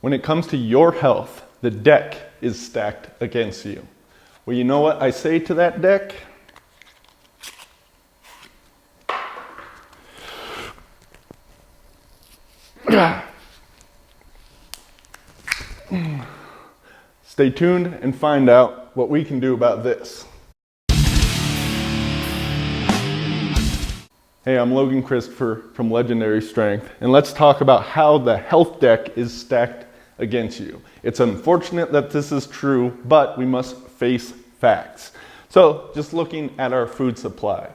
When it comes to your health, the deck is stacked against you. Well, you know what I say to that deck? Stay tuned and find out what we can do about this. Hey, I'm Logan Christopher from Legendary Strength, and let's talk about how the health deck is stacked against you. It's unfortunate that this is true, but we must face facts. So, just looking at our food supply.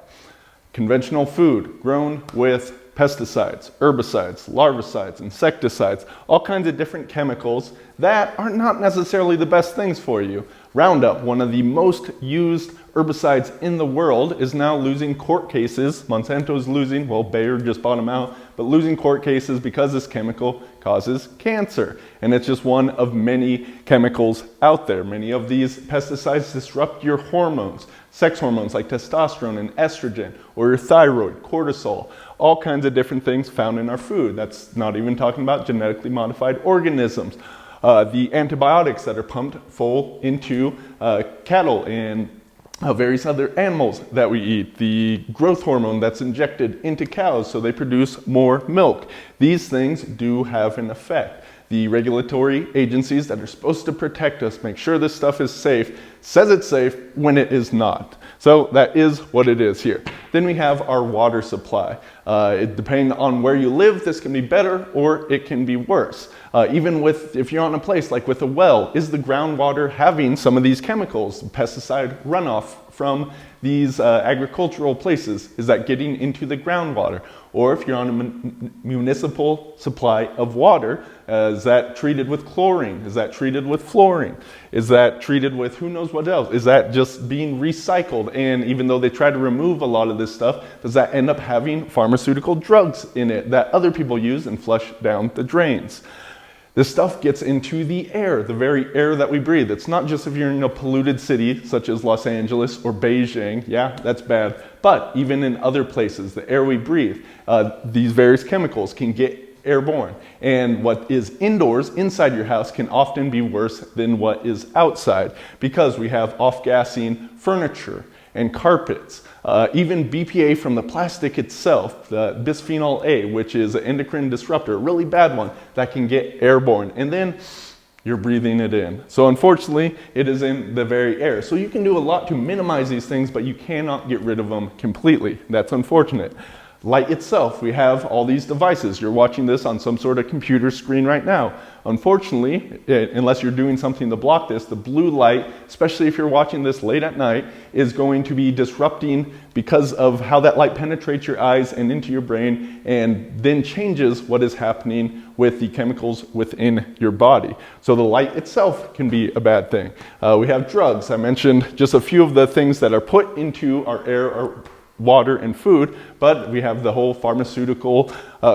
Conventional food grown with pesticides, herbicides, larvicides, insecticides, all kinds of different chemicals that are not necessarily the best things for you. Roundup, one of the most used herbicides in the world, is now losing court cases. Monsanto's losing, well, Bayer just bought them out, but losing court cases because this chemical causes cancer. And it's just one of many chemicals out there. Many of these pesticides disrupt your hormones, sex hormones like testosterone and estrogen, or your thyroid, cortisol, all kinds of different things found in our food. That's not even talking about genetically modified organisms. The antibiotics that are pumped full into cattle and various other animals that we eat. The growth hormone that's injected into cows so they produce more milk. These things do have an effect. The regulatory agencies that are supposed to protect us, make sure this stuff is safe, says it's safe when it is not. So that is what it is here. Then we have our water supply. Depending on where you live, this can be better or it can be worse. Even if you're on a place like with a well, is the groundwater having some of these chemicals, pesticide runoff from these agricultural places? Is that getting into the groundwater? Or if you're on a municipal supply of water, is that treated with chlorine? Is that treated with fluorine? Is that treated with who knows what else? Is that just being recycled? And even though they try to remove a lot of this stuff, does that end up having pharmaceutical drugs in it that other people use and flush down the drains? This stuff gets into the air, the very air that we breathe. It's not just if you're in a polluted city such as Los Angeles or Beijing. Yeah, that's bad. But even in other places, the air we breathe, these various chemicals can get airborne. And what is indoors, inside your house, can often be worse than what is outside because we have off-gassing furniture and carpets. Even BPA from the plastic itself, the bisphenol A, which is an endocrine disruptor, a really bad one, that can get airborne. And then you're breathing it in. So unfortunately, it is in the very air. So you can do a lot to minimize these things, but you cannot get rid of them completely. That's unfortunate. Light itself, we have all these devices. You're watching this on some sort of computer screen right now. Unfortunately, unless you're doing something to block this, the blue light, especially if you're watching this late at night, is going to be disrupting because of how that light penetrates your eyes and into your brain and then changes what is happening with the chemicals within your body. So the light itself can be a bad thing. We have drugs. I mentioned just a few of the things that are put into our air, our water and food, but we have the whole pharmaceutical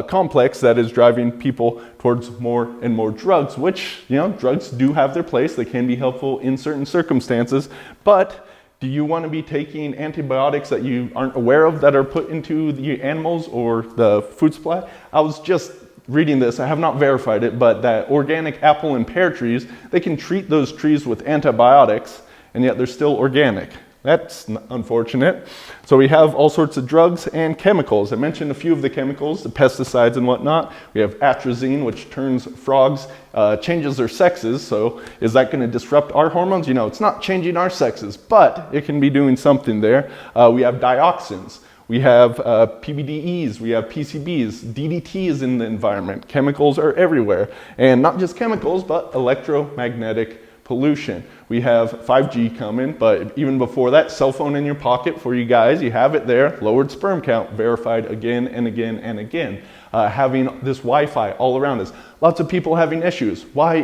complex that is driving people towards more and more drugs, which, drugs do have their place. They can be helpful in certain circumstances, but do you want to be taking antibiotics that you aren't aware of that are put into the animals or the food supply? I was just reading this, I have not verified it, but that organic apple and pear trees, they can treat those trees with antibiotics, and yet they're still organic. That's unfortunate. So we have all sorts of drugs and chemicals. I mentioned a few of the chemicals, the pesticides and whatnot. We have atrazine, which turns frogs, changes their sexes. So is that going to disrupt our hormones? It's not changing our sexes, but it can be doing something there. We have dioxins. We have PBDEs, we have PCBs, DDT is in the environment. Chemicals are everywhere. And not just chemicals, but electromagnetic pollution. We have 5G coming, but even before that, cell phone in your pocket for you guys, you have it there, lowered sperm count, verified again and again and again. Having this Wi-Fi all around us. Lots of people having issues. Why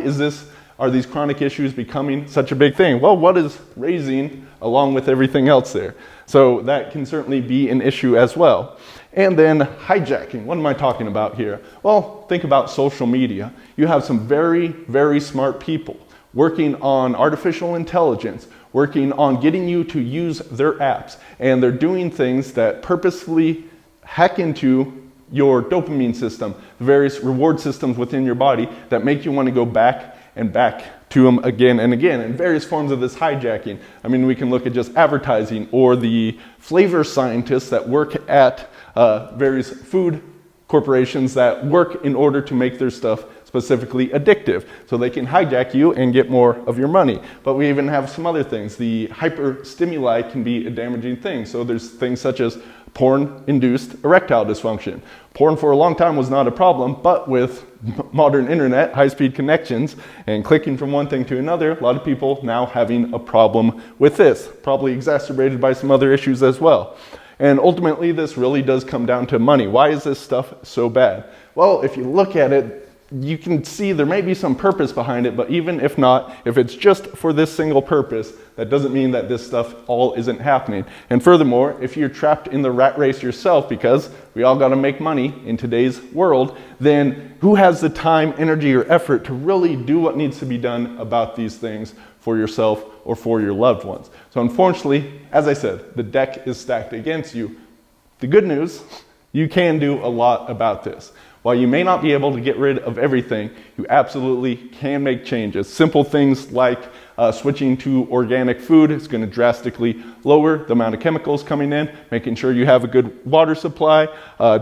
are these chronic issues becoming such a big thing? Well, what is raising along with everything else there? So that can certainly be an issue as well. And then hijacking. What am I talking about here? Well, think about social media. You have some very, very smart people working on artificial intelligence, working on getting you to use their apps. And they're doing things that purposefully hack into your dopamine system, the various reward systems within your body that make you want to go back and back to them again and again, and various forms of this hijacking. I mean, we can look at just advertising or the flavor scientists that work at various food corporations that work in order to make their stuff specifically addictive, so they can hijack you and get more of your money. But we even have some other things. The hyper stimuli can be a damaging thing. So there's things such as porn-induced erectile dysfunction. Porn for a long time was not a problem, but with modern internet, high-speed connections, and clicking from one thing to another, a lot of people now having a problem with this, probably exacerbated by some other issues as well. And ultimately, this really does come down to money. Why is this stuff so bad? Well, if you look at it, you can see there may be some purpose behind it, but even if not, if it's just for this single purpose, that doesn't mean that this stuff all isn't happening. And furthermore, if you're trapped in the rat race yourself, because we all got to make money in today's world, then who has the time, energy, or effort to really do what needs to be done about these things for yourself or for your loved ones? So unfortunately, as I said, the deck is stacked against you. The good news, you can do a lot about this. While you may not be able to get rid of everything, you absolutely can make changes. Simple things like switching to organic food is going to drastically lower the amount of chemicals coming in, making sure you have a good water supply,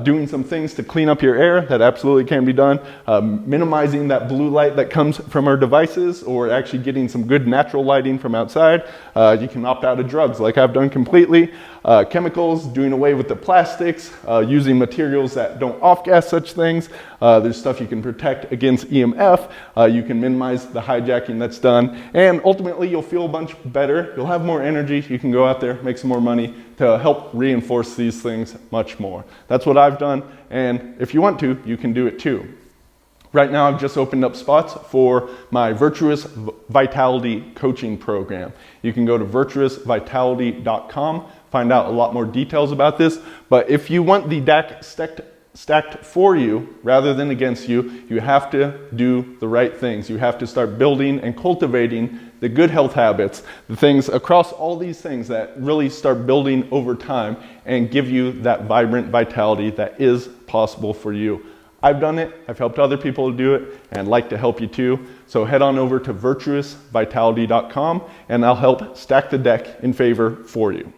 doing some things to clean up your air, that absolutely can be done, minimizing that blue light that comes from our devices, or actually getting some good natural lighting from outside. You can opt out of drugs like I've done completely. Chemicals, doing away with the plastics, using materials that don't off-gas such things. There's stuff you can protect against EMF. You can minimize the hijacking that's done. And ultimately, you'll feel a bunch better. You'll have more energy. You can go out there, make some more money to help reinforce these things much more. That's what I've done. And if you want to, you can do it too. Right now, I've just opened up spots for my Virtuous Vitality Coaching Program. You can go to virtuousvitality.com, find out a lot more details about this. But if you want the deck stacked for you rather than against you, you have to do the right things. You have to start building and cultivating the good health habits, the things across all these things that really start building over time and give you that vibrant vitality that is possible for you. I've done it, I've helped other people do it, and I'd like to help you too. So head on over to virtuousvitality.com and I'll help stack the deck in favor for you.